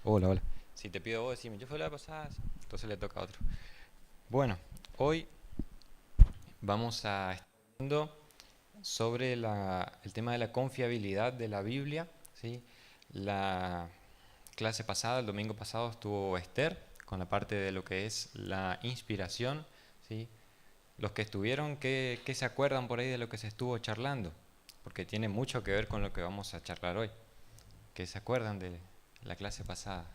Hola, hola. Si te pido vos, decime, yo fui la pasada, sí. Entonces le toca a otro. Bueno, hoy vamos a estar viendo sobre el tema de la confiabilidad de la Biblia, ¿sí? La clase pasada, el domingo pasado, estuvo Esther con la parte de lo que es la inspiración, ¿sí? Los que estuvieron, ¿qué se acuerdan por ahí de lo que se estuvo charlando? Porque tiene mucho que ver con lo que vamos a charlar hoy. ¿Qué se acuerdan de la clase pasada?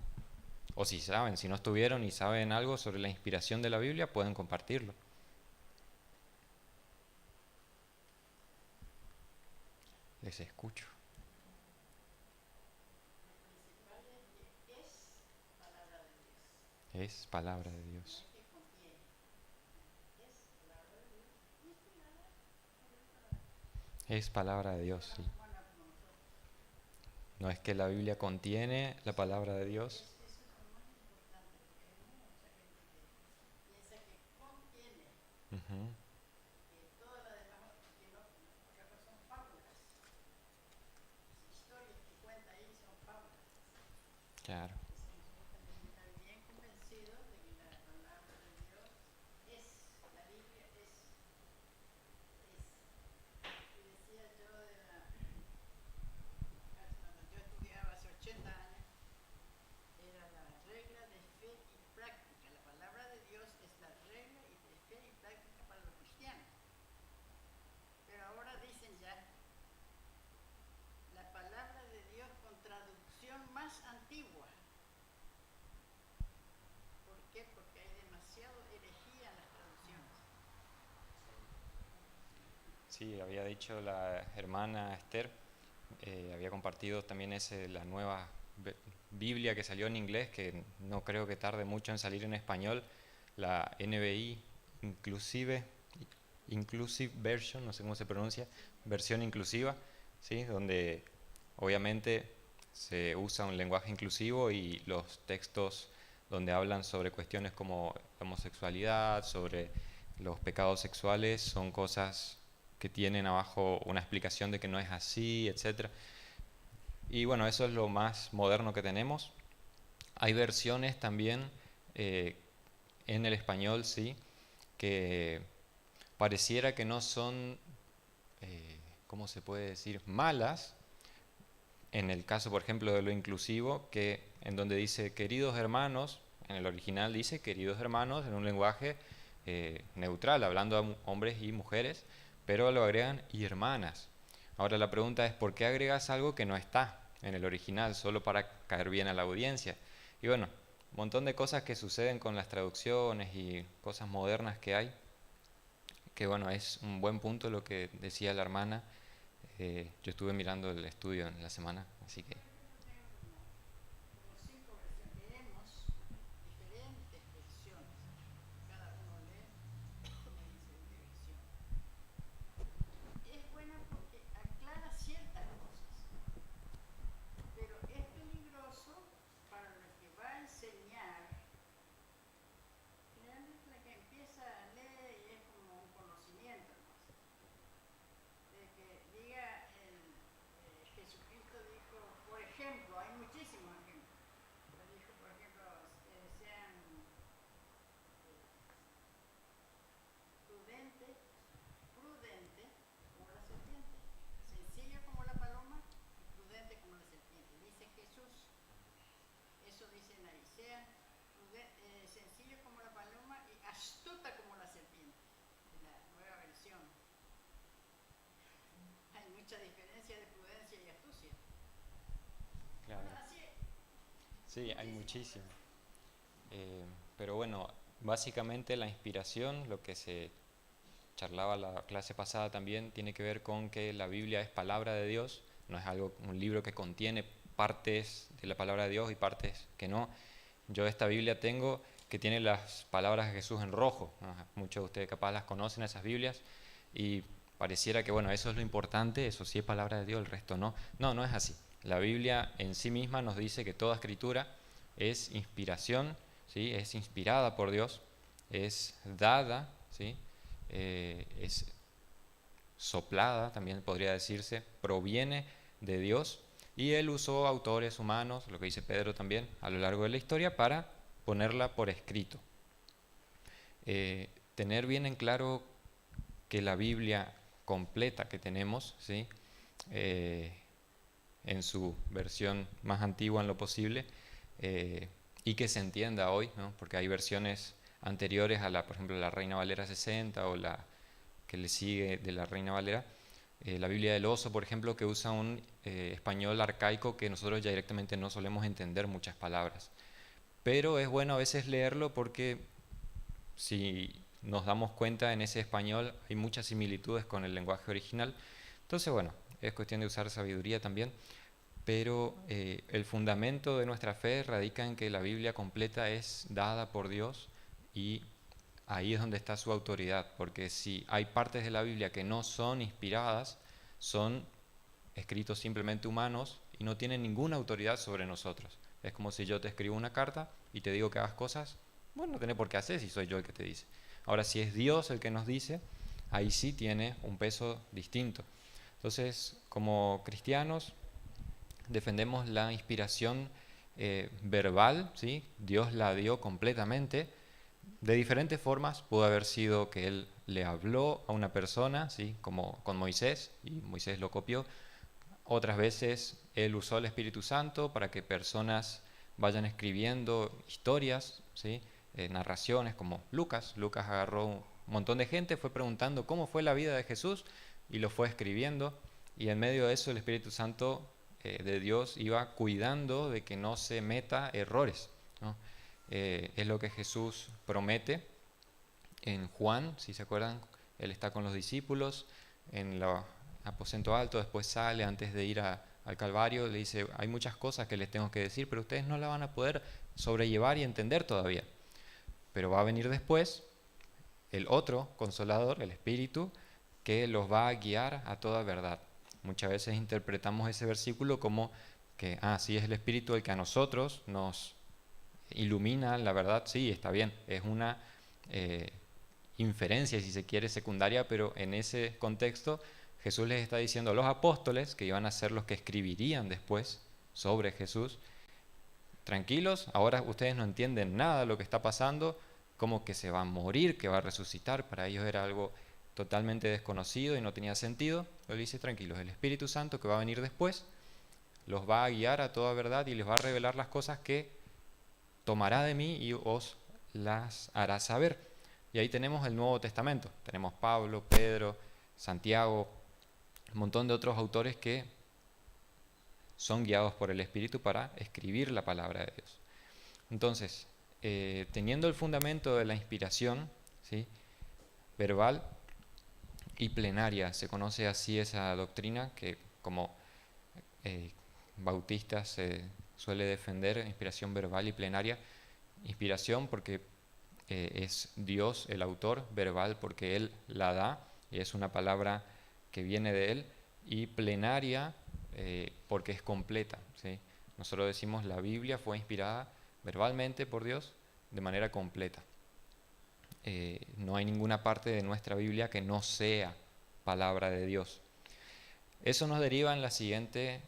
O si saben, si no estuvieron y saben algo sobre la inspiración de la Biblia, pueden compartirlo. Les escucho. Es palabra de Dios. Es palabra de Dios, sí. No es que la Biblia contiene la palabra de Dios. Ujú. Claro. Sí, había dicho la hermana Esther, había compartido también la nueva Biblia que salió en inglés, que no creo que tarde mucho en salir en español, la NBI Inclusive, Inclusive Version, no sé cómo se pronuncia, versión inclusiva, ¿sí? Donde obviamente se usa un lenguaje inclusivo y los textos donde hablan sobre cuestiones como la homosexualidad, sobre los pecados sexuales, son cosas que tienen abajo una explicación de que no es así, etcétera. Y bueno, eso es lo más moderno que tenemos. Hay versiones también eh, en el español, sí, que pareciera que no son, ¿cómo se puede decir?, malas. En el caso, por ejemplo, de lo inclusivo, que en donde dice queridos hermanos, en el original dice queridos hermanos en un lenguaje neutral, hablando a hombres y mujeres, pero lo agregan y hermanas. Ahora la pregunta es, ¿por qué agregas algo que no está en el original solo para caer bien a la audiencia? Y bueno, un montón de cosas que suceden con las traducciones y cosas modernas que hay, que bueno, es un buen punto lo que decía la hermana. Yo estuve mirando el estudio en la semana, así que claro. Sí, hay muchísimo. Eh, pero bueno, básicamente la inspiración, lo que se charlaba la clase pasada también, tiene que ver con que la Biblia es palabra de Dios, no es algo, un libro que contiene partes de la palabra de Dios y partes que no. Yo esta Biblia tengo que tiene las palabras de Jesús en rojo. Muchos de ustedes capaz las conocen, esas Biblias, y pareciera que bueno, eso es lo importante, eso sí es palabra de Dios, el resto no. No, no es así. La Biblia en sí misma nos dice que toda escritura es inspiración, ¿sí? Es inspirada por Dios, es dada, ¿sí? Es soplada, también podría decirse, proviene de Dios Y él usó autores humanos, lo que dice Pedro también, a lo largo de la historia, para ponerla por escrito. Tener bien en claro que la Biblia completa que tenemos, ¿sí? En su versión más antigua en lo posible, y que se entienda hoy, ¿no? Porque hay versiones anteriores a la, por ejemplo, la Reina Valera 60 o la que le sigue de la Reina Valera, la Biblia del Oso, por ejemplo, que usa un español arcaico que nosotros ya directamente no solemos entender muchas palabras. Pero es bueno a veces leerlo porque si nos damos cuenta en ese español hay muchas similitudes con el lenguaje original. Entonces, bueno, es cuestión de usar sabiduría también. Pero el fundamento de nuestra fe radica en que la Biblia completa es dada por Dios y ahí es donde está su autoridad, porque si hay partes de la Biblia que no son inspiradas, son escritos simplemente humanos y no tienen ninguna autoridad sobre nosotros. Es como si yo te escribo una carta y te digo que hagas cosas, bueno, no tenés por qué hacer si soy yo el que te dice. Ahora, si es Dios el que nos dice, ahí sí tiene un peso distinto. Entonces, como cristianos, defendemos la inspiración verbal, ¿sí? Dios la dio completamente. De diferentes formas, pudo haber sido que Él le habló a una persona, ¿sí? Como con Moisés, y Moisés lo copió. Otras veces Él usó el Espíritu Santo para que personas vayan escribiendo historias, ¿sí? Narraciones, como Lucas. Lucas agarró un montón de gente, fue preguntando cómo fue la vida de Jesús y lo fue escribiendo. Y en medio de eso el Espíritu Santo de Dios iba cuidando de que no se meta errores, ¿no? Es lo que Jesús promete en Juan, si se acuerdan, Él está con los discípulos en el aposento alto, después sale antes de ir al Calvario, le dice, hay muchas cosas que les tengo que decir, pero ustedes no la van a poder sobrellevar y entender todavía. Pero va a venir después el otro Consolador, el Espíritu, que los va a guiar a toda verdad. Muchas veces interpretamos ese versículo como que, sí es el Espíritu el que a nosotros nos ilumina la verdad. Sí, está bien, es una inferencia, si se quiere, secundaria, pero en ese contexto Jesús les está diciendo a los apóstoles, que iban a ser los que escribirían después sobre Jesús, tranquilos, ahora ustedes no entienden nada de lo que está pasando, como que se va a morir, que va a resucitar, para ellos era algo totalmente desconocido y no tenía sentido. Él dice, tranquilos, el Espíritu Santo que va a venir después los va a guiar a toda verdad y les va a revelar las cosas que tomará de mí y os las hará saber. Y ahí tenemos el Nuevo Testamento, tenemos Pablo, Pedro, Santiago, un montón de otros autores que son guiados por el Espíritu para escribir la palabra de Dios. Entonces, teniendo el fundamento de la inspiración, ¿sí? Verbal y plenaria, se conoce así esa doctrina que como bautistas se suele defender, inspiración verbal y plenaria. Inspiración porque es Dios el autor, verbal porque Él la da y es una palabra que viene de Él, y plenaria porque es completa, ¿sí? Nosotros decimos la Biblia fue inspirada verbalmente por Dios de manera completa. No hay ninguna parte de nuestra Biblia que no sea palabra de Dios. Eso nos deriva en la siguiente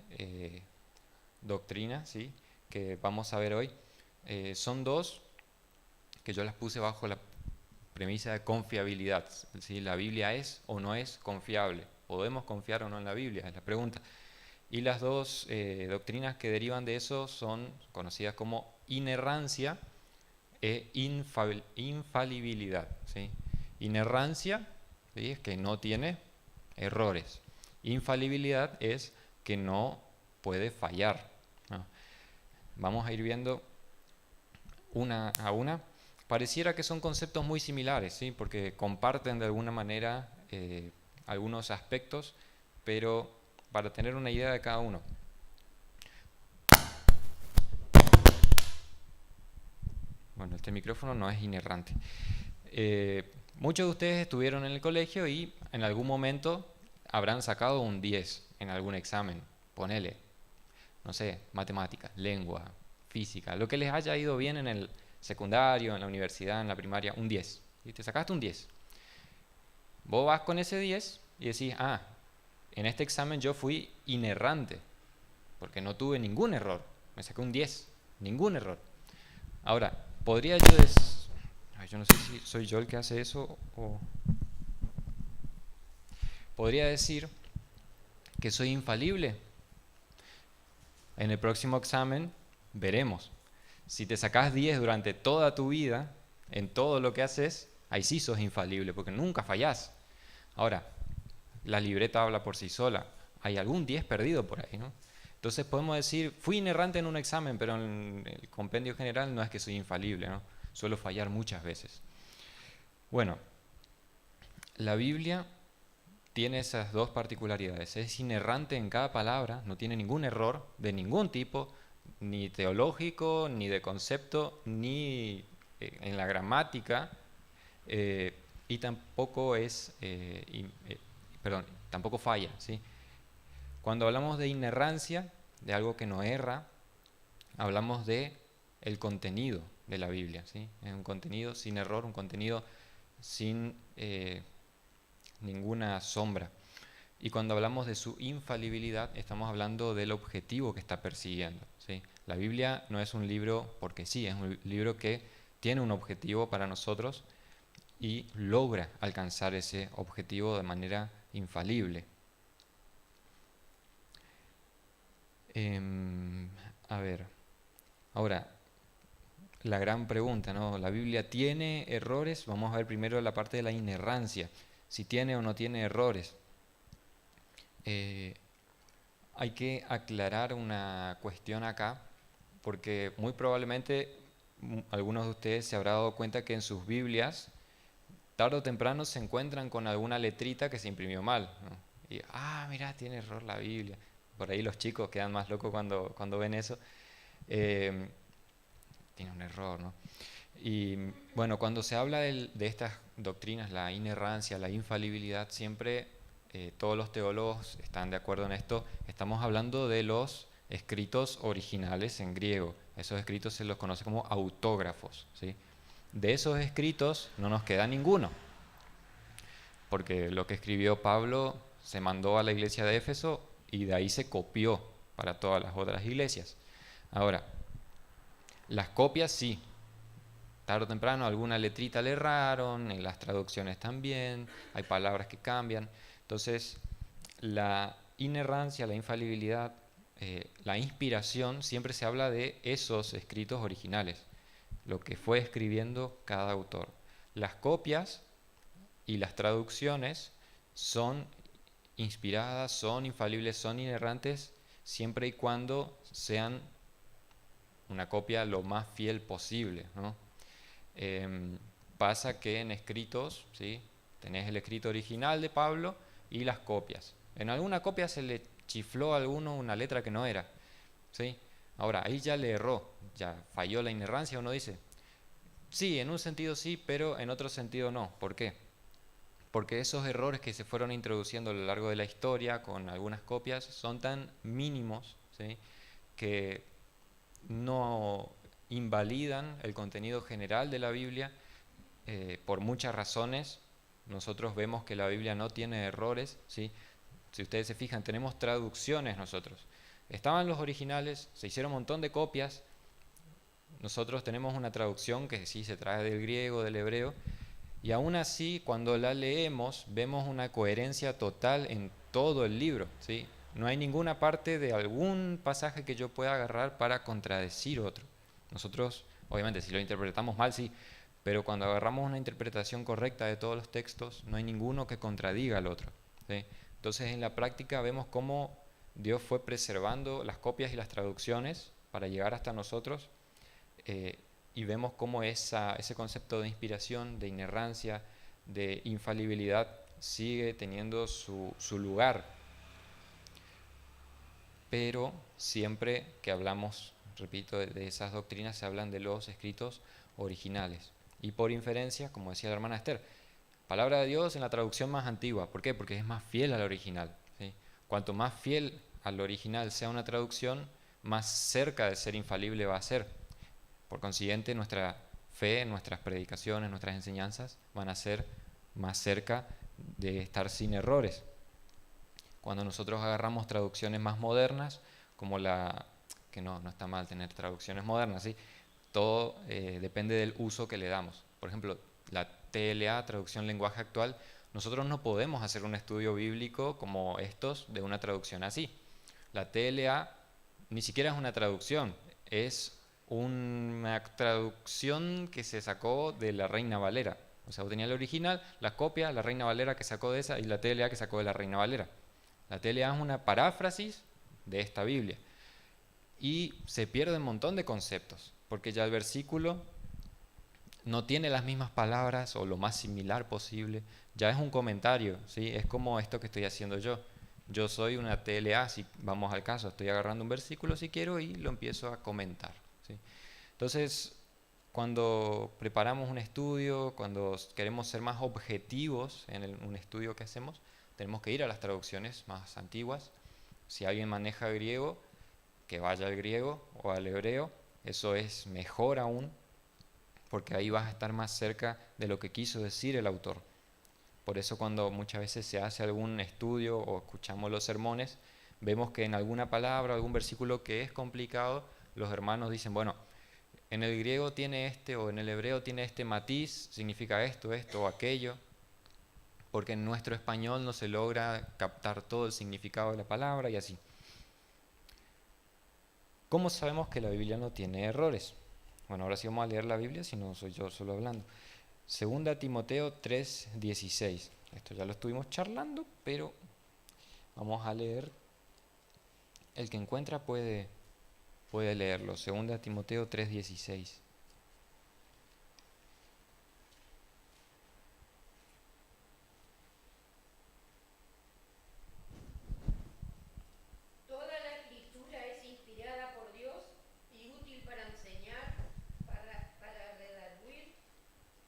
doctrina, ¿sí? Que vamos a ver hoy. Son dos que yo las puse bajo la premisa de confiabilidad, ¿sí? La Biblia es o no es confiable. ¿Podemos confiar o no en la Biblia? Es la pregunta. Y las dos doctrinas que derivan de eso son conocidas como inerrancia e infalibilidad, ¿sí? Inerrancia, ¿sí? Es que no tiene errores. Infalibilidad es que no puede fallar, ¿no? Vamos a ir viendo una a una. Pareciera que son conceptos muy similares, ¿sí? Porque comparten de alguna manera algunos aspectos, pero para tener una idea de cada uno. Bueno, este micrófono no es inerrante. Muchos de ustedes estuvieron en el colegio y en algún momento habrán sacado un 10 en algún examen. Ponele, no sé, matemáticas, lengua, física, lo que les haya ido bien en el secundario, en la universidad, en la primaria, un 10. Y te sacaste un 10. Vos vas con ese 10 y decís, en este examen yo fui inerrante, porque no tuve ningún error. Me saqué un 10, ningún error. Ahora, podría yo decir, yo no sé si soy yo el que hace eso o... Podría decir que soy infalible. En el próximo examen veremos. Si te sacás 10 durante toda tu vida, en todo lo que haces, ahí sí sos infalible, porque nunca fallás. Ahora, la libreta habla por sí sola. Hay algún 10 perdido por ahí, ¿no? Entonces podemos decir, fui inerrante en un examen, pero en el compendio general no es que soy infalible, ¿no? Suelo fallar muchas veces. Bueno, la Biblia tiene esas dos particularidades. Es inerrante en cada palabra, no tiene ningún error de ningún tipo, ni teológico, ni de concepto, ni en la gramática, y tampoco tampoco falla, ¿sí? Cuando hablamos de inerrancia, de algo que no erra, hablamos de el contenido de la Biblia, ¿sí? Es un contenido sin error, un contenido sin ninguna sombra. Y cuando hablamos de su infalibilidad, estamos hablando del objetivo que está persiguiendo, ¿sí? La Biblia no es un libro porque sí, es un libro que tiene un objetivo para nosotros y logra alcanzar ese objetivo de manera infalible. A ver, ahora, la gran pregunta, ¿no? ¿La Biblia tiene errores? Vamos a ver primero la parte de la inerrancia, si tiene o no tiene errores. Hay que aclarar una cuestión acá, porque muy probablemente algunos de ustedes se habrán dado cuenta que en sus Biblias, tarde o temprano se encuentran con alguna letrita que se imprimió mal, ¿no? Y, mira, tiene error la Biblia. Por ahí los chicos quedan más locos cuando ven eso. Eh, Tiene un error, ¿no? Y bueno, cuando se habla de estas doctrinas, la inerrancia, la infalibilidad, siempre todos los teólogos están de acuerdo en esto. Estamos hablando de los escritos originales en griego. Esos escritos se los conoce como autógrafos, ¿sí? De esos escritos no nos queda ninguno, porque lo que escribió Pablo se mandó a la iglesia de Éfeso y de ahí se copió para todas las otras iglesias. Ahora, las copias sí, tarde o temprano alguna letrita le erraron, en las traducciones también, hay palabras que cambian. Entonces, la inerrancia, la infalibilidad, la inspiración, siempre se habla de esos escritos originales, lo que fue escribiendo cada autor. Las copias y las traducciones son inspiradas, son infalibles, son inerrantes, siempre y cuando sean una copia lo más fiel posible, ¿no? Pasa que en escritos, ¿sí? Tenés el escrito original de Pablo y las copias. En alguna copia se le chifló a alguno una letra que no era, ¿sí? Ahora, ahí ya le erró, ya falló la inerrancia, uno dice. Sí, en un sentido sí, pero en otro sentido no. ¿Por qué? Porque esos errores que se fueron introduciendo a lo largo de la historia con algunas copias son tan mínimos, ¿sí? Que no invalidan el contenido general de la Biblia por muchas razones. Nosotros vemos que la Biblia no tiene errores, ¿sí? Si ustedes se fijan, tenemos traducciones nosotros. Estaban los originales, se hicieron un montón de copias. Nosotros tenemos una traducción que sí se trae del griego, del hebreo, y aún así, cuando la leemos, vemos una coherencia total en todo el libro, ¿sí? No hay ninguna parte de algún pasaje que yo pueda agarrar para contradecir otro. Nosotros, obviamente, si lo interpretamos mal, sí, pero cuando agarramos una interpretación correcta de todos los textos, no hay ninguno que contradiga al otro, ¿sí? Entonces, en la práctica vemos cómo Dios fue preservando las copias y las traducciones para llegar hasta nosotros, y vemos cómo ese concepto de inspiración, de inerrancia, de infalibilidad sigue teniendo su lugar. Pero siempre que hablamos, repito, de esas doctrinas, se hablan de los escritos originales. Y por inferencia, como decía la hermana Esther, palabra de Dios en la traducción más antigua. ¿Por qué? Porque es más fiel al original, ¿sí? Cuanto más fiel al original sea una traducción, más cerca de ser infalible va a ser. Por consiguiente, nuestra fe, nuestras predicaciones, nuestras enseñanzas van a ser más cerca de estar sin errores. Cuando nosotros agarramos traducciones más modernas, como que no está mal tener traducciones modernas, ¿sí? Todo depende del uso que le damos. Por ejemplo, la TLA, traducción lenguaje actual, nosotros no podemos hacer un estudio bíblico como estos de una traducción así. La TLA ni siquiera es una traducción, es una traducción que se sacó de la Reina Valera. O sea, tenía el original, la copia, la Reina Valera que sacó de esa y la TLA que sacó de la Reina Valera. La TLA es una paráfrasis de esta Biblia. Y se pierde un montón de conceptos, porque ya el versículo no tiene las mismas palabras o lo más similar posible, ya es un comentario, ¿sí? Es como esto que estoy haciendo yo. Yo soy una TLA, si vamos al caso, estoy agarrando un versículo si quiero y lo empiezo a comentar, ¿sí? Entonces, cuando preparamos un estudio, cuando queremos ser más objetivos en un estudio que hacemos, tenemos que ir a las traducciones más antiguas. Si alguien maneja griego, que vaya al griego o al hebreo, eso es mejor aún, porque ahí vas a estar más cerca de lo que quiso decir el autor. Por eso cuando muchas veces se hace algún estudio o escuchamos los sermones, vemos que en alguna palabra, algún versículo que es complicado, los hermanos dicen, bueno, en el griego tiene este o en el hebreo tiene este matiz, significa esto o aquello, porque en nuestro español no se logra captar todo el significado de la palabra y así. ¿Cómo sabemos que la Biblia no tiene errores? Bueno, ahora sí vamos a leer la Biblia, si no soy yo solo hablando. Segunda Timoteo 3:16. Esto ya lo estuvimos charlando, pero vamos a leer. El que encuentra puede leerlo. Segunda Timoteo 3:16. Toda la escritura es inspirada por Dios y útil para enseñar, para redarguir,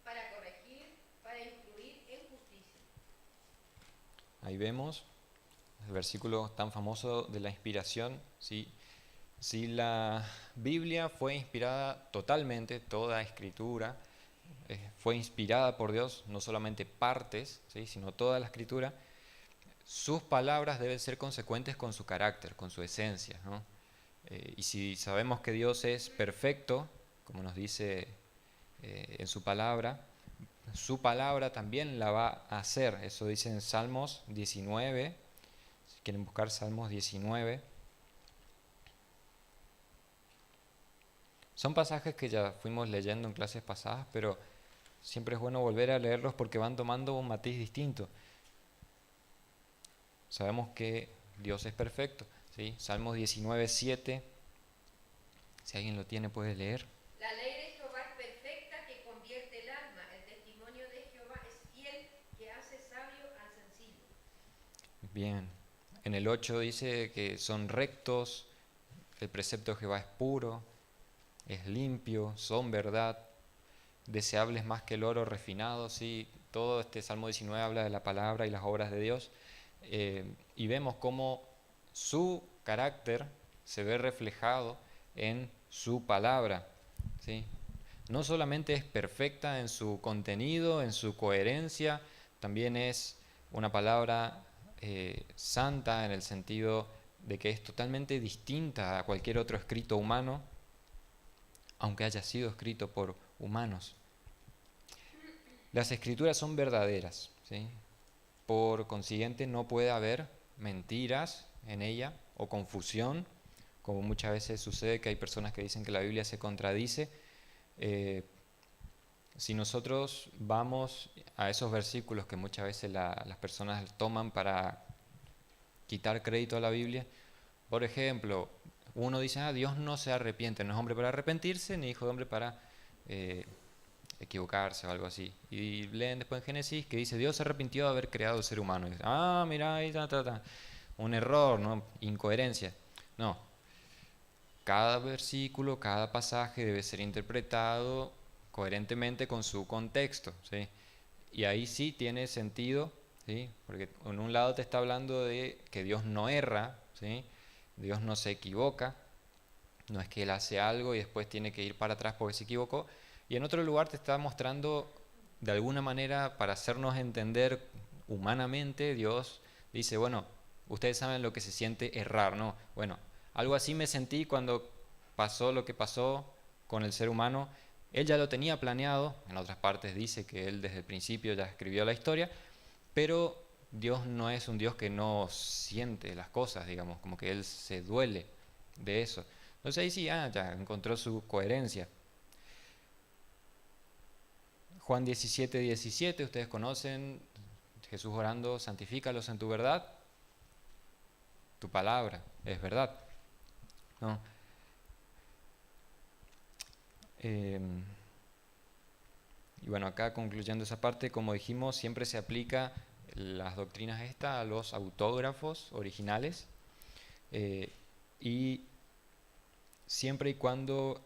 para corregir, para instruir en justicia. Ahí vemos el versículo tan famoso de la inspiración. ¿Sí? Si la Biblia fue inspirada totalmente, toda escritura fue inspirada por Dios, no solamente partes, ¿sí? sino toda la escritura, sus palabras deben ser consecuentes con su carácter, con su esencia, ¿no? Y si sabemos que Dios es perfecto, como nos dice en su palabra también la va a hacer. Eso dice en Salmos 19, si quieren buscar Salmos 19. Son pasajes que ya fuimos leyendo en clases pasadas, pero siempre es bueno volver a leerlos porque van tomando un matiz distinto. Sabemos que Dios es perfecto, ¿sí? Salmos 19:7, si alguien lo tiene puede leer. La ley de Jehová es perfecta, que convierte el alma. El testimonio de Jehová es fiel, que hace sabio al sencillo. Bien, en el 8 dice que son rectos, el precepto de Jehová es puro, es limpio, son verdad, deseables más que el oro refinado, ¿sí? Todo este Salmo 19 habla de la palabra y las obras de Dios, y vemos cómo su carácter se ve reflejado en su palabra, ¿sí? No solamente es perfecta en su contenido, en su coherencia, también es una palabra santa en el sentido de que es totalmente distinta a cualquier otro escrito humano, aunque haya sido escrito por humanos. Las escrituras son verdaderas, ¿sí? Por consiguiente no puede haber mentiras en ella o confusión, como muchas veces sucede que hay personas que dicen que la Biblia se contradice. Si nosotros vamos a esos versículos que muchas veces las personas toman para quitar crédito a la Biblia, por ejemplo, uno dice, Dios no se arrepiente, no es hombre para arrepentirse, ni hijo de hombre para equivocarse o algo así. Y leen después en Génesis que dice, Dios se arrepintió de haber creado el ser humano. Y dice, mira, ahí está. Un error, ¿no? Incoherencia. No. Cada versículo, cada pasaje debe ser interpretado coherentemente con su contexto, ¿sí? Y ahí sí tiene sentido, ¿sí? Porque en un lado te está hablando de que Dios no erra, ¿sí? Dios no se equivoca, no es que Él hace algo y después tiene que ir para atrás porque se equivocó, y en otro lugar te está mostrando de alguna manera para hacernos entender humanamente. Dios dice, bueno, ustedes saben lo que se siente errar, ¿no? Bueno, Algo así me sentí cuando pasó lo que pasó con el ser humano. Él ya lo tenía planeado, en otras partes dice que él desde el principio ya escribió la historia, pero Dios no es un Dios que no siente las cosas, digamos, como que Él se duele de eso. Entonces ahí sí, ya encontró su coherencia. Juan 17, 17, ustedes conocen, Jesús orando, santifícalos en tu verdad, tu palabra es verdad, ¿no? Y bueno, acá concluyendo esa parte, como dijimos, siempre se aplica las doctrinas estas a los autógrafos originales, y siempre y cuando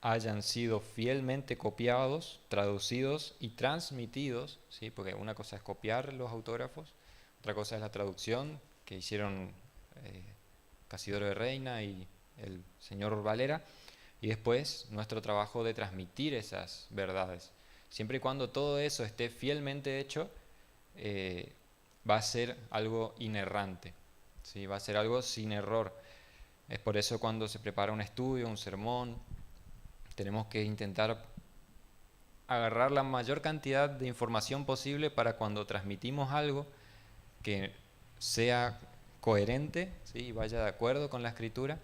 hayan sido fielmente copiados, traducidos y transmitidos, ¿sí? Porque una cosa es copiar los autógrafos, otra cosa es la traducción que hicieron Casidoro de Reina y el señor Valera, y después nuestro trabajo de transmitir esas verdades. Siempre y cuando todo eso esté fielmente hecho, va a ser algo inerrante, ¿sí? Va a ser algo sin error. Es por eso cuando se prepara un estudio, un sermón, tenemos que intentar agarrar la mayor cantidad de información posible para cuando transmitimos algo que sea coherente, ¿sí? Y vaya de acuerdo con la escritura,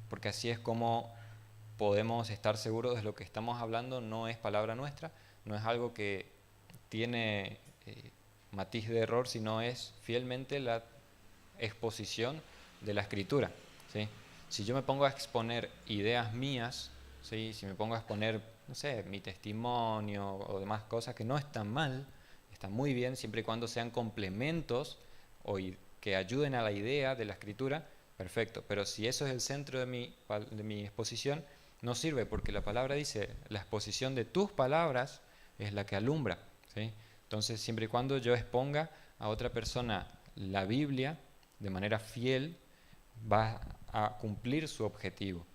porque así es como podemos estar seguros de lo que estamos hablando no es palabra nuestra, no es algo que tiene matiz de error, sino es fielmente la exposición de la escritura, ¿sí? Si yo me pongo a exponer ideas mías, ¿sí? Si me pongo a exponer, no sé, mi testimonio o demás cosas que no están mal, están muy bien siempre y cuando sean complementos o que ayuden a la idea de la escritura, perfecto. Pero si eso es el centro de mi exposición, no sirve, porque la palabra dice, la exposición de tus palabras es la que alumbra, ¿sí? Entonces, siempre y cuando yo exponga a otra persona la Biblia de manera fiel, va a cumplir su objetivo.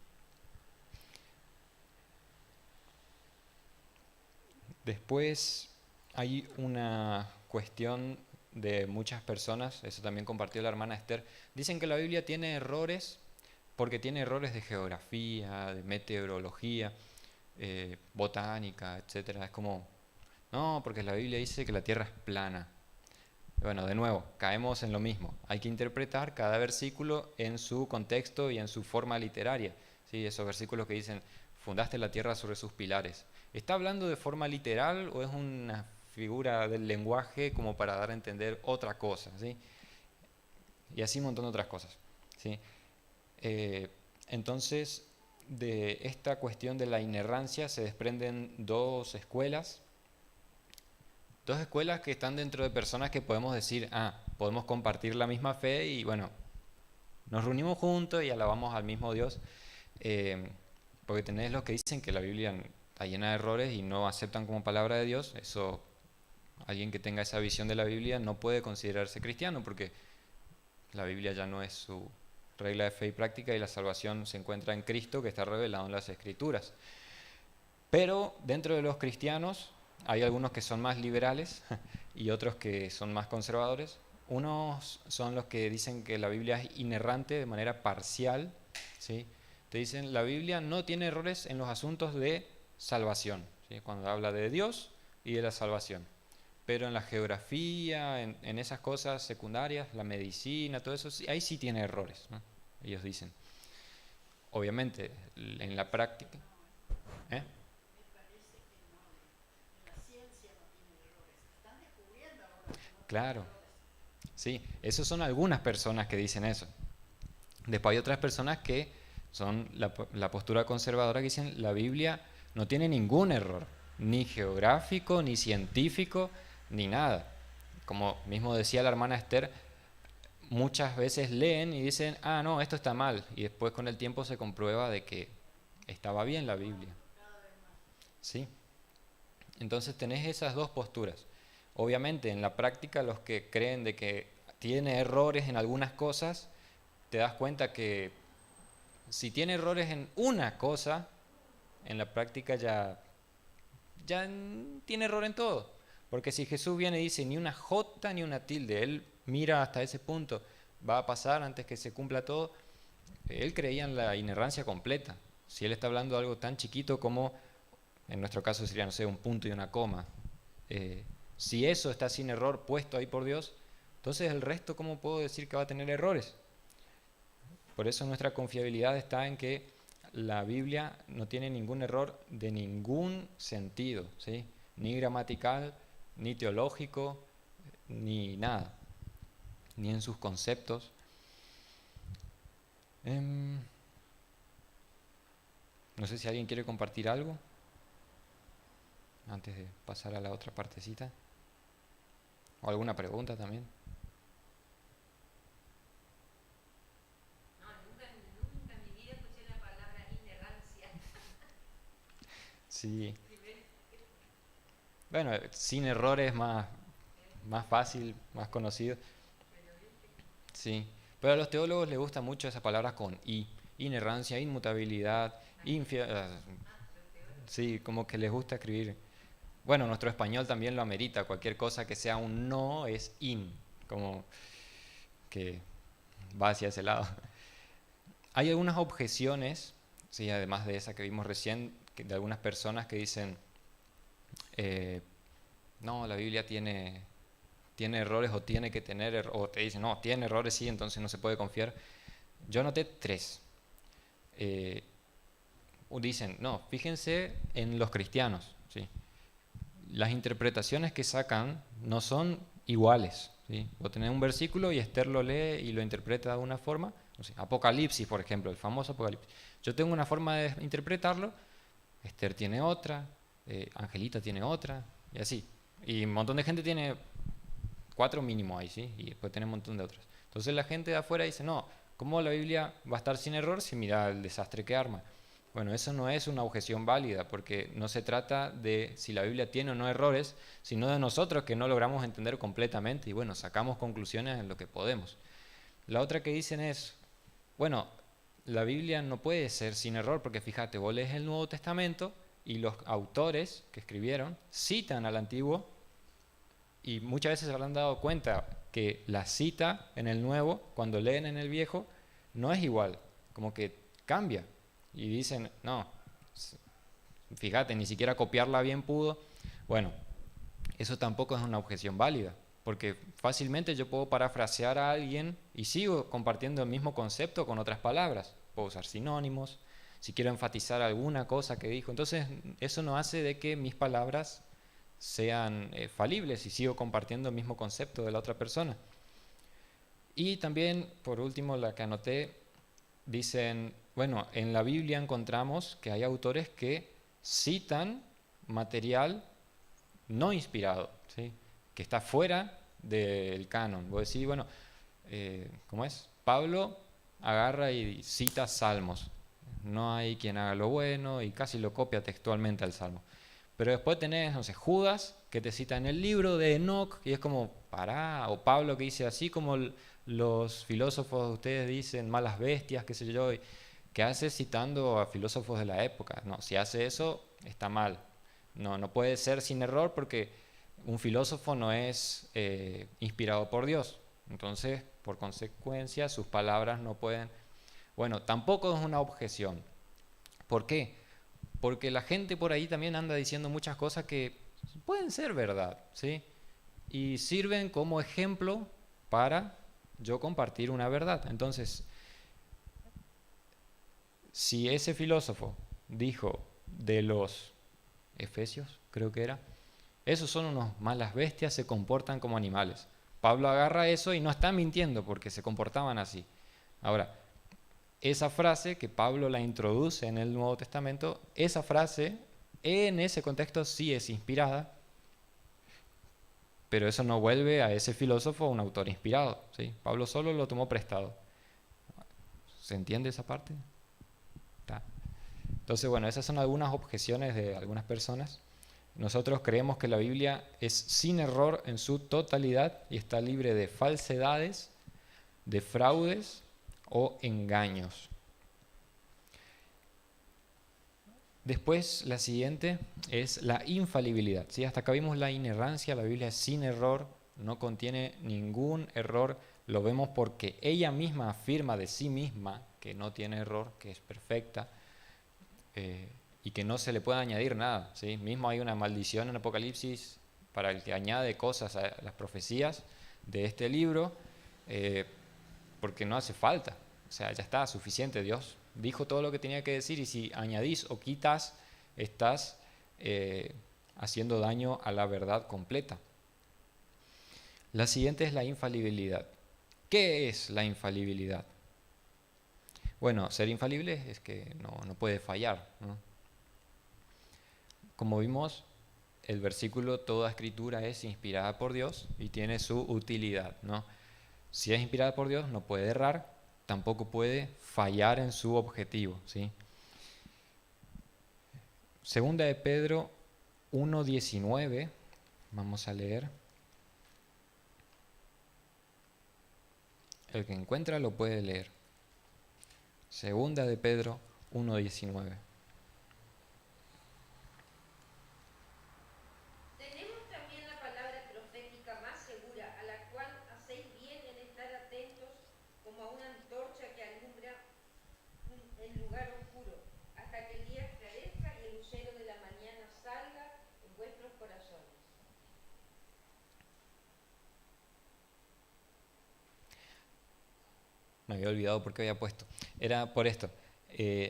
Después hay una cuestión de muchas personas, eso también compartió la hermana Esther, dicen que la Biblia tiene errores porque tiene errores de geografía, de meteorología, botánica, etcétera. Es como, no, porque la Biblia dice que la Tierra es plana. Bueno, de nuevo, caemos en lo mismo. Hay que interpretar cada versículo en su contexto y en su forma literaria, ¿sí? Esos versículos que dicen, fundaste la tierra sobre sus pilares. ¿Está hablando de forma literal o es una figura del lenguaje como para dar a entender otra cosa, ¿sí? Y así un montón de otras cosas, ¿sí? Entonces, de esta cuestión de la inerrancia se desprenden dos escuelas que están dentro de personas que podemos decir, podemos compartir la misma fe y bueno, nos reunimos juntos y alabamos al mismo Dios, porque tenés los que dicen que la Biblia está llena de errores y no aceptan como palabra de Dios. Eso, alguien que tenga esa visión de la Biblia no puede considerarse cristiano, porque la Biblia ya no es su regla de fe y práctica y la salvación se encuentra en Cristo, que está revelado en las Escrituras. Pero dentro de los cristianos hay algunos que son más liberales y otros que son más conservadores. Unos son los que dicen que la Biblia es inerrante de manera parcial, ¿sí? Te dicen, la Biblia no tiene errores en los asuntos de salvación, ¿sí? Cuando habla de Dios y de la salvación. Pero en la geografía, en esas cosas secundarias, la medicina, todo eso, ahí sí tiene errores, ¿no? Ellos dicen. Obviamente, en la práctica... ¿Eh? Claro, sí, esos son algunas personas que dicen eso. Después hay otras personas que son la postura conservadora, que dicen la Biblia no tiene ningún error, ni geográfico, ni científico, ni nada. Como mismo decía la hermana Esther, muchas veces leen y dicen, no, esto está mal, y después con el tiempo se comprueba de que estaba bien la Biblia. ¿Sí? Entonces tenés esas dos posturas. Obviamente en la práctica los que creen de que tiene errores en algunas cosas, te das cuenta que si tiene errores en una cosa, en la práctica ya tiene error en todo. Porque si Jesús viene y dice ni una jota ni una tilde, Él mira hasta ese punto, va a pasar antes que se cumpla todo, él creía en la inerrancia completa. Si él está hablando de algo tan chiquito como, en nuestro caso sería, no sé, un punto y una coma, si eso está sin error puesto ahí por Dios, entonces el resto, ¿cómo puedo decir que va a tener errores? Por eso nuestra confiabilidad está en que la Biblia no tiene ningún error de ningún sentido, ¿sí? Ni gramatical, ni teológico, ni nada, ni en sus conceptos. No sé si alguien quiere compartir algo antes de pasar a la otra partecita. ¿O alguna pregunta también? No, nunca en mi vida escuché la palabra inerrancia. Sí. Bueno, sin errores más fácil, más conocido. Sí. Pero a los teólogos les gusta mucho esa palabra con I. Inerrancia, inmutabilidad, sí, como que les gusta escribir. Bueno, nuestro español también lo amerita. Cualquier cosa que sea un no es in. Como que va hacia ese lado. Hay algunas objeciones, sí, además de esa que vimos recién, de algunas personas que dicen, no, la Biblia tiene errores o tiene que tener, o te dicen, no, tiene errores, sí, entonces no se puede confiar. Yo anoté 3. Dicen, no, fíjense en los cristianos, ¿sí? Las interpretaciones que sacan no son iguales, ¿sí? Vos tenés un versículo y Esther lo lee y lo interpreta de una forma, no sé, Apocalipsis, por ejemplo, el famoso Apocalipsis. Yo tengo una forma de interpretarlo, Esther tiene otra, Angelita tiene otra, y así. Y un montón de gente tiene 4 mínimo ahí, ¿sí? Y después tiene un montón de otras. Entonces la gente de afuera dice, no, ¿cómo la Biblia va a estar sin error si mira el desastre que arma? Bueno, eso no es una objeción válida, porque no se trata de si la Biblia tiene o no errores, sino de nosotros que no logramos entender completamente y bueno, sacamos conclusiones en lo que podemos. La otra que dicen es, bueno, la Biblia no puede ser sin error, porque fíjate, vos lees el Nuevo Testamento y los autores que escribieron citan al Antiguo y muchas veces se habrán dado cuenta que la cita en el Nuevo, cuando leen en el Viejo, no es igual, como que cambia. Y dicen, no, fíjate, ni siquiera copiarla bien pudo. Bueno, eso tampoco es una objeción válida, porque fácilmente yo puedo parafrasear a alguien y sigo compartiendo el mismo concepto con otras palabras. Puedo usar sinónimos, si quiero enfatizar alguna cosa que dijo. Entonces, eso no hace de que mis palabras sean falibles y sigo compartiendo el mismo concepto de la otra persona. Y también, por último, la que anoté, dicen, bueno, en la Biblia encontramos que hay autores que citan material no inspirado, ¿sí? Que está fuera del canon. Vos decís, bueno, ¿cómo es? Pablo agarra y cita salmos. No hay quien haga lo bueno y casi lo copia textualmente al salmo. Pero después tenés, no sé, Judas, que te cita en el libro de Enoch, y es como, pará, o Pablo que dice así como los filósofos de ustedes dicen, malas bestias, qué sé yo, y ¿qué hace citando a filósofos de la época? No, si hace eso, está mal. No puede ser sin error porque un filósofo no es inspirado por Dios. Entonces, por consecuencia, sus palabras no pueden... Bueno, tampoco es una objeción. ¿Por qué? Porque la gente por ahí también anda diciendo muchas cosas que pueden ser verdad, ¿sí? Y sirven como ejemplo para yo compartir una verdad. Entonces, si ese filósofo dijo de los Efesios, creo que era, esos son unos malas bestias, se comportan como animales. Pablo agarra eso y no está mintiendo porque se comportaban así. Ahora, esa frase que Pablo la introduce en el Nuevo Testamento, esa frase en ese contexto sí es inspirada, pero eso no vuelve a ese filósofo un autor inspirado, ¿sí? Pablo solo lo tomó prestado. ¿Se entiende esa parte? ¿Está? Entonces, bueno, esas son algunas objeciones de algunas personas. Nosotros creemos que la Biblia es sin error en su totalidad y está libre de falsedades, de fraudes o engaños. Después, la siguiente es la infalibilidad, ¿sí? Hasta acá vimos la inerrancia, la Biblia es sin error no contiene ningún error. Lo vemos porque ella misma afirma de sí misma que no tiene error, que es perfecta, y que no se le puede añadir nada, ¿sí? Mismo hay una maldición en Apocalipsis para el que añade cosas a las profecías de este libro, porque no hace falta. O sea, ya está, suficiente. Dios dijo todo lo que tenía que decir, y si añadís o quitas, estás haciendo daño a la verdad completa. La siguiente es la infalibilidad. ¿Qué es la infalibilidad? Bueno, ser infalible es que no puede fallar, ¿no? Como vimos, el versículo, toda escritura es inspirada por Dios y tiene su utilidad, ¿no? Si es inspirada por Dios, no puede errar, tampoco puede fallar en su objetivo, ¿sí? Segunda de Pedro 1:19, vamos a leer. El que encuentra lo puede leer. Segunda de Pedro 1:19. Tenemos también la palabra profética más segura, a la cual hacéis bien en estar atentos como a una antorcha que alumbra en lugar oscuro, hasta que el día esclarezca y el lucero de la mañana salga en vuestros corazones. Me había olvidado por qué había puesto. Era por esto.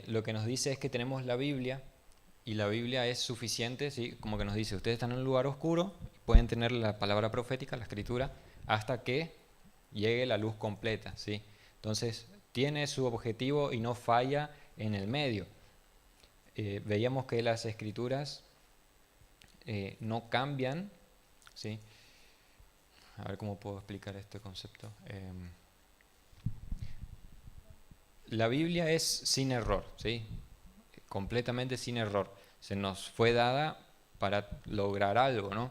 Lo que nos dice es que tenemos la Biblia, y la Biblia es suficiente, ¿sí? Como que nos dice, ustedes están en un lugar oscuro, pueden tener la palabra profética, la escritura, hasta que llegue la luz completa, ¿sí? Entonces, tiene su objetivo y no falla en el medio. Veíamos que las escrituras no cambian, ¿sí? A ver cómo puedo explicar este concepto. La Biblia es sin error, ¿sí? Completamente sin error. Se nos fue dada para lograr algo, ¿no?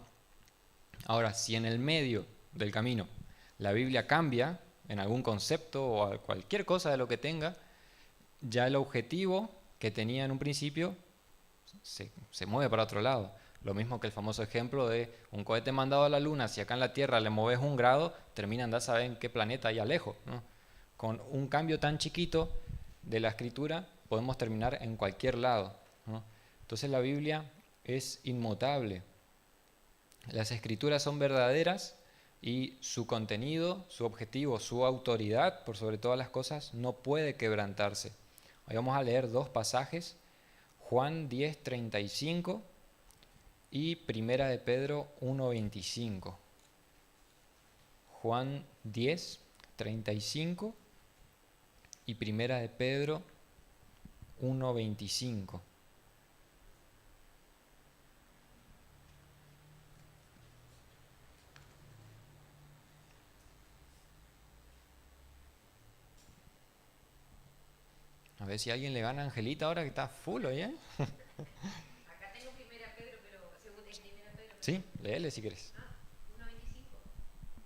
Ahora, si en el medio del camino la Biblia cambia en algún concepto o cualquier cosa de lo que tenga, ya el objetivo que tenía en un principio se mueve para otro lado. Lo mismo que el famoso ejemplo de un cohete mandado a la Luna, si acá en la Tierra le moves 1 grado, termina andando a saber en qué planeta allá lejos, ¿no? Con un cambio tan chiquito de la escritura podemos terminar en cualquier lado, ¿no? Entonces la Biblia es inmutable. Las escrituras son verdaderas y su contenido, su objetivo, su autoridad, por sobre todas las cosas, no puede quebrantarse. Hoy vamos a leer 2 pasajes, Juan 10:35 y Primera de Pedro 1:25. Juan 10:35 y Primera de Pedro 1:25. A ver si alguien le gana a Angelita ahora que está full hoy, ¿eh? Acá tengo primera Pedro, pero según es primera Pedro. Sí, léele si quieres. 1:25.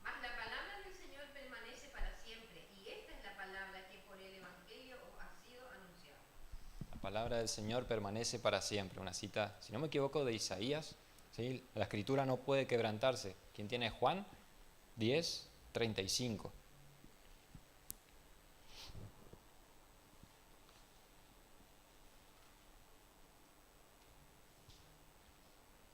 Mas la palabra del Señor permanece para siempre, y esta es la palabra que por el Evangelio os ha sido anunciada. La palabra del Señor permanece para siempre. Una cita, si no me equivoco, de Isaías, ¿sí? La escritura no puede quebrantarse. ¿Quién tiene? Juan 10:35.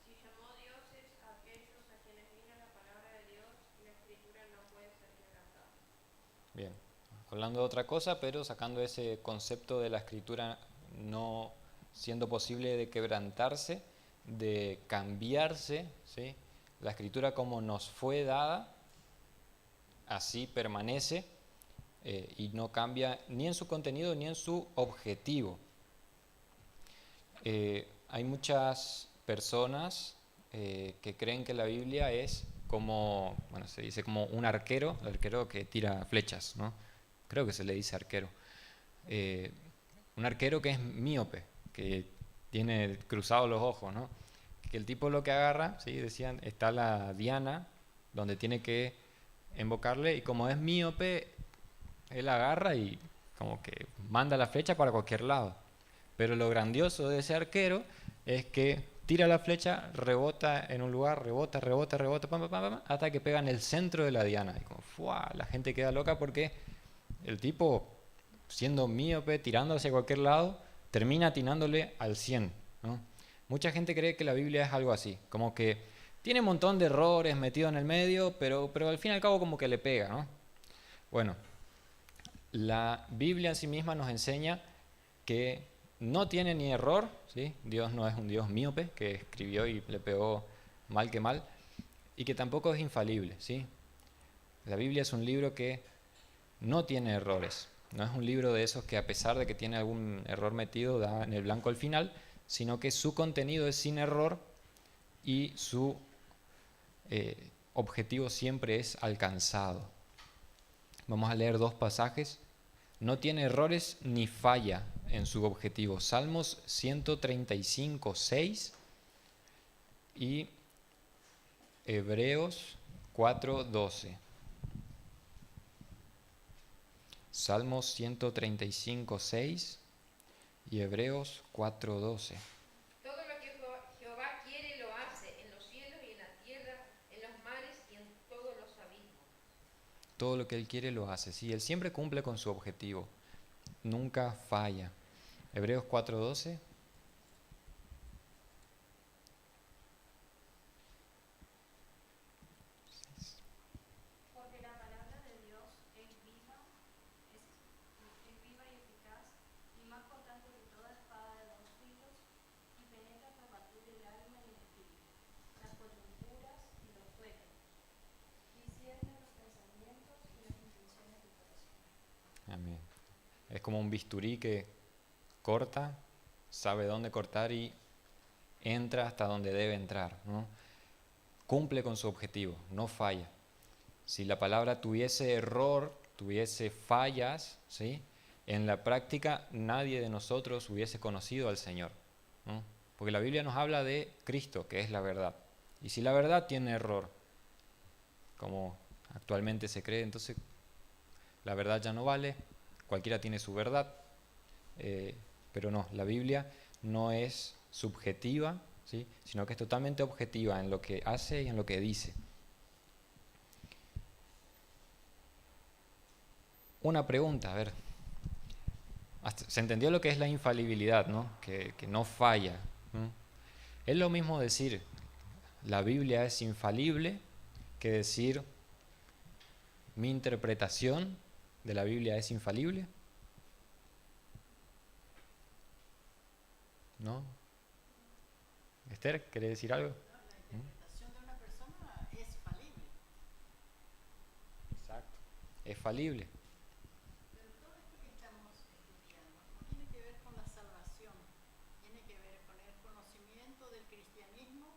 Si llamó dioses a aquellos a quienes vino la palabra de Dios, la escritura no puede ser quebrantada. Bien, hablando de otra cosa, pero sacando ese concepto de la escritura no siendo posible de quebrantarse, de cambiarse, ¿sí? La escritura como nos fue dada, así permanece y no cambia ni en su contenido ni en su objetivo. Hay muchas personas que creen que la Biblia es como, bueno, se dice como un arquero, el arquero que tira flechas, ¿no? Creo que se le dice arquero. Un arquero que es míope, que tiene cruzados los ojos, ¿no? Que el tipo lo que agarra, ¿sí? Decían, está la diana donde tiene que invocarle, y como es míope, él agarra y como que manda la flecha para cualquier lado. Pero lo grandioso de ese arquero es que tira la flecha, rebota en un lugar, rebota, pam, pam, pam, pam, hasta que pega en el centro de la diana. Y como, ¡fua! La gente queda loca porque el tipo, siendo míope, tirando hacia cualquier lado, termina atinándole al 100, ¿no? Mucha gente cree que la Biblia es algo así, como que tiene un montón de errores metidos en el medio, pero al fin y al cabo como que le pega, ¿no? Bueno, la Biblia en sí misma nos enseña que no tiene ni error, ¿sí? Dios no es un Dios míope que escribió y le pegó mal que mal, y que tampoco es infalible, ¿sí? La Biblia es un libro que no tiene errores, no es un libro de esos que a pesar de que tiene algún error metido da en el blanco al final, sino que su contenido es sin error y su objetivo siempre es alcanzado. Vamos a leer 2 pasajes. No tiene errores ni falla en su objetivo. Salmos 135, 6 y Hebreos 4, 12. Salmos 135, 6 y Hebreos 4, 12. Todo lo que Jehová quiere lo hace, en los cielos y en la tierra, en los mares y en todos los abismos. Todo lo que Él quiere lo hace. Sí, Él siempre cumple con su objetivo. Nunca falla. Hebreos 4, 12. Porque la palabra de Dios es viva y eficaz, y más cortante que toda espada de 2 filos, y penetra hasta partir el alma y el espíritu, las coyunturas y los tuétanos, y discierne los pensamientos y las intenciones del corazón. Amén. Es como un bisturí que corta, sabe dónde cortar y entra hasta donde debe entrar, ¿no? Cumple con su objetivo, no falla. Si la palabra tuviese error, tuviese fallas, ¿sí? En la práctica nadie de nosotros hubiese conocido al Señor, ¿no? Porque la Biblia nos habla de Cristo, que es la verdad. Y si la verdad tiene error, como actualmente se cree, entonces la verdad ya no vale, cualquiera tiene su verdad, pero no, la Biblia no es subjetiva, ¿sí? Sino que es totalmente objetiva en lo que hace y en lo que dice. Una pregunta, a ver, se entendió lo que es la infalibilidad, ¿no? Que no falla, ¿no? Es lo mismo decir la Biblia es infalible que decir mi interpretación de la Biblia es infalible, ¿no? Esther, ¿quiere decir algo? La interpretación de una persona es falible. Exacto. Es falible. Pero todo esto que estamos estudiando no tiene que ver con la salvación, tiene que ver con el conocimiento del cristianismo.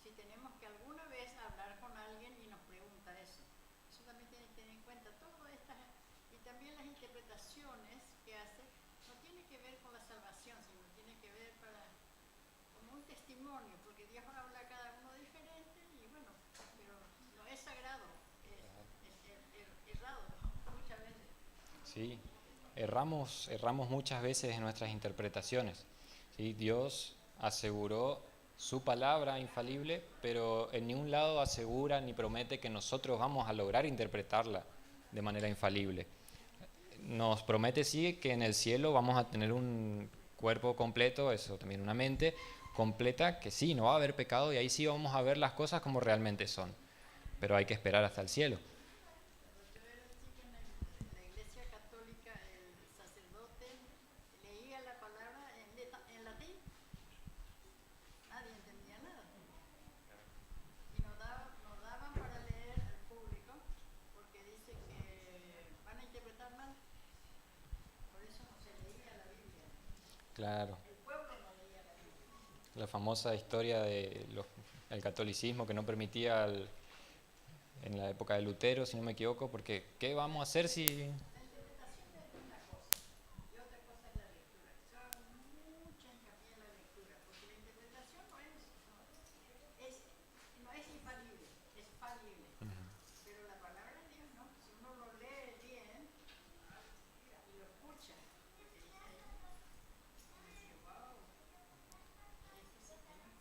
Si tenemos que alguna vez hablar con alguien y nos pregunta eso, eso también tiene que tener en cuenta todas estas, y también las interpretaciones que hace, no tiene que ver con la salvación, sino tiene que ver como un testimonio, porque Dios habla a cada uno diferente y bueno, pero no es sagrado, es errado muchas veces. Sí, erramos muchas veces en nuestras interpretaciones, ¿sí? Dios aseguró su palabra infalible, pero en ningún lado asegura ni promete que nosotros vamos a lograr interpretarla de manera infalible. Nos promete sí que en el cielo vamos a tener un cuerpo completo, eso también una mente completa, que sí, no va a haber pecado y ahí sí vamos a ver las cosas como realmente son, pero hay que esperar hasta el cielo. Yo era chica en la iglesia católica, el sacerdote leía la palabra en latín, nadie entendía nada. Y nos daban para leer al público, porque dice que van a interpretar mal, por eso no se leía la Biblia. Claro. El pueblo no leía la Biblia. La famosa historia del catolicismo que no permitía en la época de Lutero, si no me equivoco, porque ¿qué vamos a hacer si...? La interpretación es una cosa, y otra cosa es la lectura. Yo hago mucha hincapié en la lectura, porque la interpretación no es infalible, es falible. Pero la palabra de Dios no, si uno lo lee bien y lo escucha, lo que dice ahí, uno dice, wow, esto sí que no.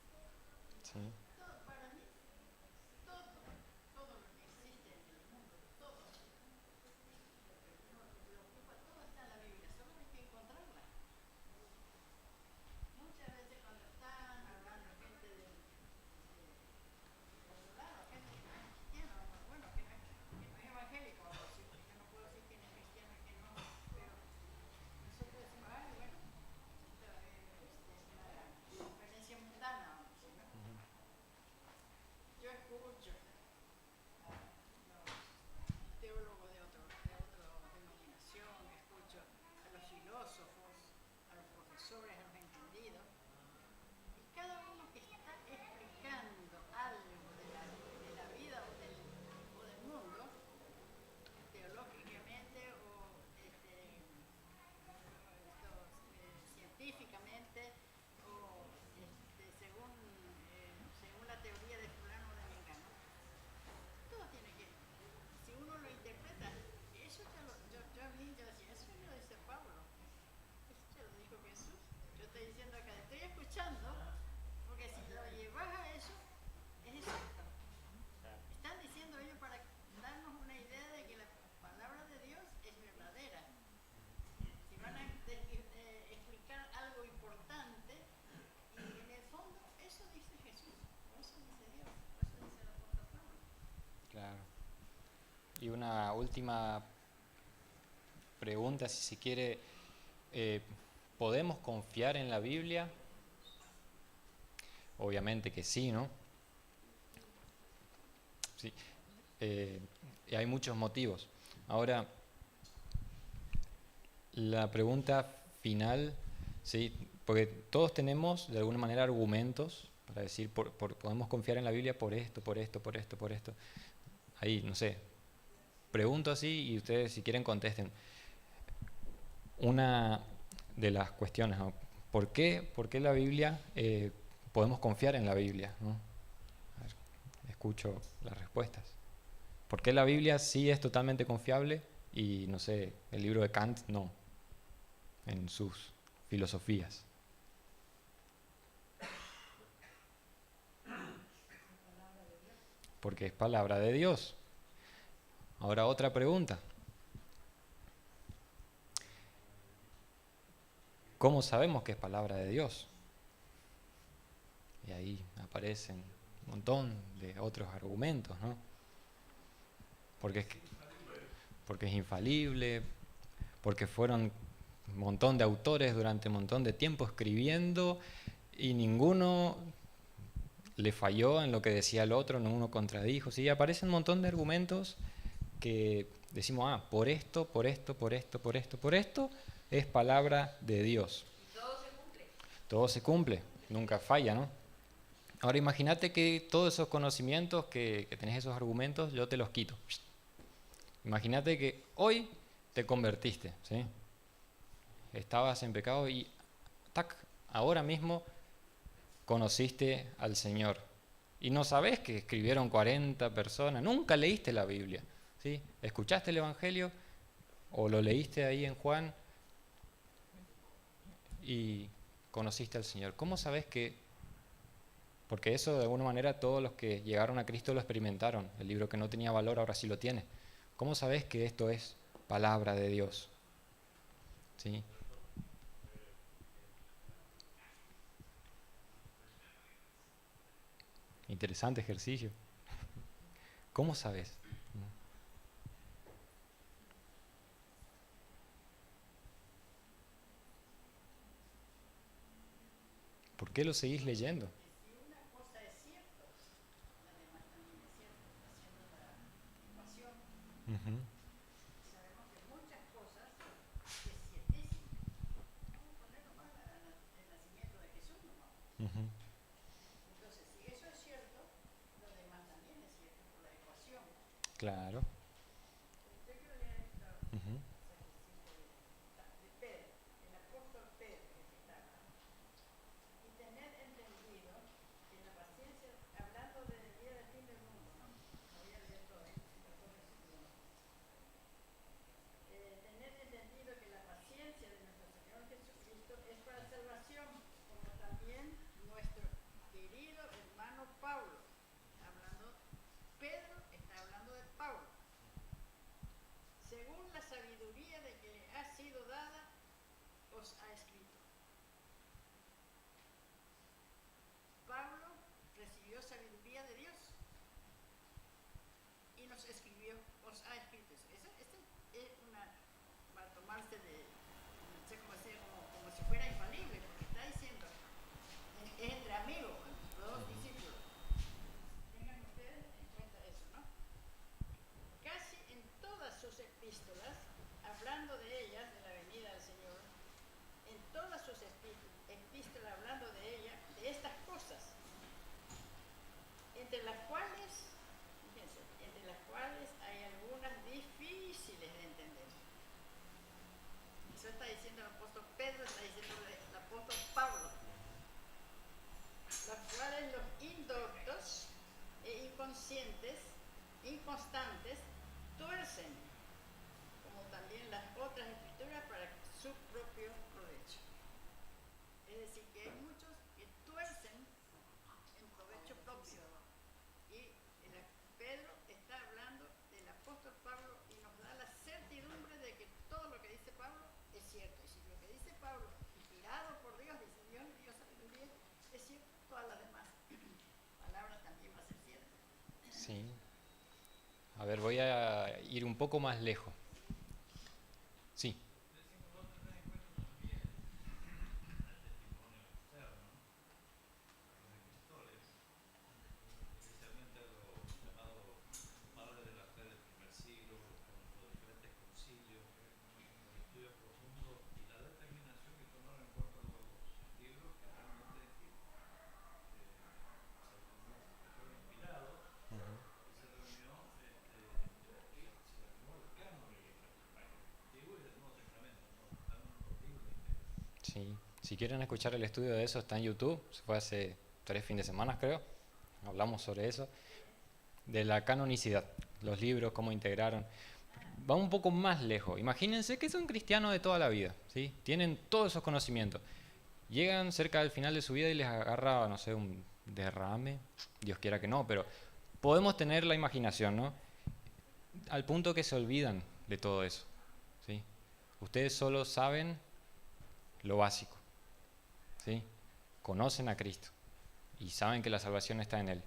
explicar algo importante y en el fondo eso dice Jesús, o eso dice Dios, o eso dice el apóstol Pablo. Claro. Y una última pregunta, si se quiere, ¿podemos confiar en la Biblia? Obviamente que sí, ¿no? Sí. Y hay muchos motivos. Ahora, la pregunta final, ¿sí? Porque todos tenemos de alguna manera argumentos para decir, podemos confiar en la Biblia por esto, por esto, por esto, por esto. Ahí, no sé, pregunto así y ustedes si quieren contesten. Una de las cuestiones, ¿no? ¿Por qué la Biblia, podemos confiar en la Biblia, ¿no? A ver, escucho las respuestas. ¿Por qué la Biblia sí es totalmente confiable y, no sé, el libro de Kant no, en sus filosofías? Porque es palabra de Dios. Ahora otra pregunta. ¿Cómo sabemos que es palabra de Dios? Y ahí aparecen un montón de otros argumentos, ¿no? Porque es infalible, porque fueron un montón de autores durante un montón de tiempo escribiendo y ninguno le falló en lo que decía el otro, ninguno contradijo. Sí, aparecen un montón de argumentos que decimos, por esto, por esto, por esto, por esto, por esto, es palabra de Dios. Y todo se cumple. Todo se cumple, nunca falla, ¿no? Ahora imagínate que todos esos conocimientos que tenés, esos argumentos, yo te los quito. Imagínate que hoy te convertiste, ¿sí? Estabas en pecado y ¡tac! Ahora mismo conociste al Señor. Y no sabés que escribieron 40 personas, nunca leíste la Biblia, ¿sí? Escuchaste el Evangelio o lo leíste ahí en Juan y conociste al Señor. ¿Cómo sabés que? Porque eso de alguna manera todos los que llegaron a Cristo lo experimentaron. El libro que no tenía valor ahora sí lo tiene. ¿Cómo sabés que esto es palabra de Dios? ¿Sí? Interesante ejercicio. ¿Cómo sabes? ¿Por qué lo seguís leyendo? Si una cosa es cierta, la demás también es cierta, haciendo la ecuación. Uh-huh. Sabemos que muchas cosas es ciertísimo. Vamos a poner nomás el nacimiento de Jesús nomás. Uh-huh. Entonces, si eso es cierto, lo demás también es cierto por la ecuación. Claro. Yo quiero leer esta Uh-huh. de Pedro, el apóstol Pedro, el que está acá. Y tener entendido que la paciencia, hablando del día del fin del mundo, ¿no? No voy a leer todo, tener entendido que la paciencia de nuestro Señor Jesucristo es para salvación, como también nuestro querido hermano Pablo, Pedro está hablando de Pablo, según la sabiduría de que le ha sido dada, os ha escrito. Pablo recibió sabiduría de Dios y nos escribió, os ha escrito. Esa es una, para tomarse de, no sé cómo decir, como si fuera infalible, porque está diciendo, es entre amigos, los dos discípulos. Tengan ustedes en cuenta eso, ¿no? Casi en todas sus epístolas, hablando de ellas, de la venida del Señor, en todas sus epístolas hablando de ella, de estas cosas, entre las cuales, fíjense, entre las cuales hay algunas difíciles de entender. Eso está diciendo el apóstol Pedro, está diciendo el apóstol Pablo. Las cuales los indoctos e inconstantes, tuercen, como también las otras escrituras para su propio provecho. Es decir, que hay muchos que tuercen en provecho propio. Y Pedro está hablando de es cierto, todas las demás palabras también va a ser cierto. Sí. A ver, voy a ir un poco más lejos. Sí. Especialmente a los llamados padres de la fe del primer siglo, con los diferentes concilios, los estudios profundos y la determinación que tomaron en cuanto a los libros que realmente fueron inspirados, y se reunió el canon antiguo y del Nuevo Testamento, ¿no? Están los libros íntegros. Sí. Si quieren escuchar el estudio de eso, está en YouTube. Se fue hace 3 fines de semana, creo. Hablamos sobre eso. De la canonicidad. Los libros, cómo integraron. Va un poco más lejos. Imagínense que son cristianos de toda la vida, ¿sí? Tienen todos esos conocimientos. Llegan cerca del final de su vida y les agarra, no sé, un derrame. Dios quiera que no, pero podemos tener la imaginación, ¿no? Al punto que se olvidan de todo eso, ¿sí? Ustedes solo saben lo básico, ¿sí? Conocen a Cristo y saben que la salvación está en Él.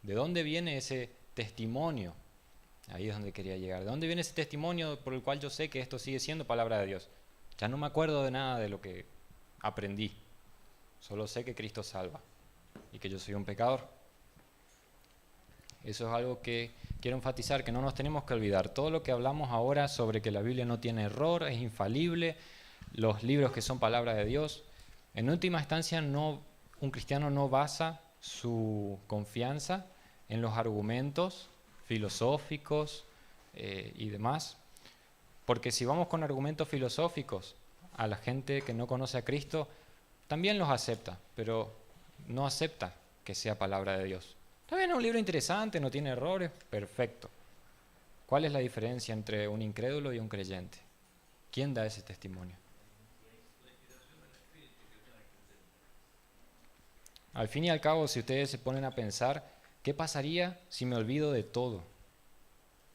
¿De dónde viene ese testimonio? Ahí es donde quería llegar. ¿De dónde viene ese testimonio por el cual yo sé que esto sigue siendo palabra de Dios? Ya no me acuerdo de nada de lo que aprendí. Solo sé que Cristo salva y que yo soy un pecador. Eso es algo que quiero enfatizar, que no nos tenemos que olvidar. Todo lo que hablamos ahora sobre que la Biblia no tiene error, es infalible, los libros que son palabra de Dios, en última instancia un cristiano no basa su confianza en los argumentos filosóficos y demás, porque si vamos con argumentos filosóficos a la gente que no conoce a Cristo, también los acepta, pero no acepta que sea palabra de Dios. Está bien, es un libro interesante, no tiene errores, perfecto. ¿Cuál es la diferencia entre un incrédulo y un creyente? ¿Quién da ese testimonio? Al fin y al cabo, si ustedes se ponen a pensar, ¿qué pasaría si me olvido de todo?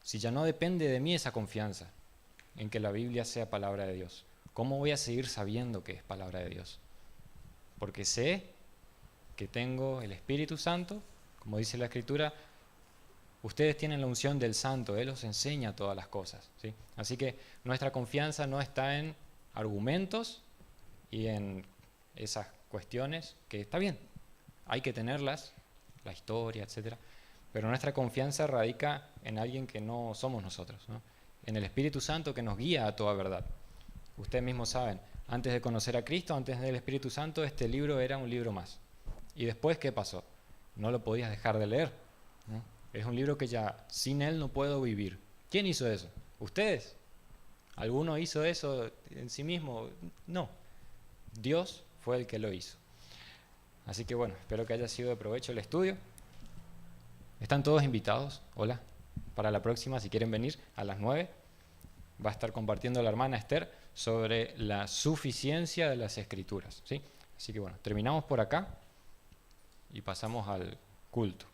Si ya no depende de mí esa confianza en que la Biblia sea palabra de Dios. ¿Cómo voy a seguir sabiendo que es palabra de Dios? Porque sé que tengo el Espíritu Santo, como dice la Escritura, ustedes tienen la unción del Santo, Él os enseña todas las cosas, ¿sí? Así que nuestra confianza no está en argumentos y en esas cuestiones, que está bien, hay que tenerlas, la historia, etc. Pero nuestra confianza radica en alguien que no somos nosotros, ¿no? En el Espíritu Santo que nos guía a toda verdad. Ustedes mismos saben, antes de conocer a Cristo, antes del Espíritu Santo, este libro era un libro más. ¿Y después qué pasó? No lo podías dejar de leer, ¿no? Es un libro que ya sin él no puedo vivir. ¿Quién hizo eso? ¿Ustedes? ¿Alguno hizo eso en sí mismo? No. Dios fue el que lo hizo. Así que bueno, espero que haya sido de provecho el estudio. Están todos invitados. Hola. Para la próxima, si quieren venir, a las 9, va a estar compartiendo la hermana Esther sobre la suficiencia de las Escrituras, ¿sí? Así que bueno, terminamos por acá y pasamos al culto.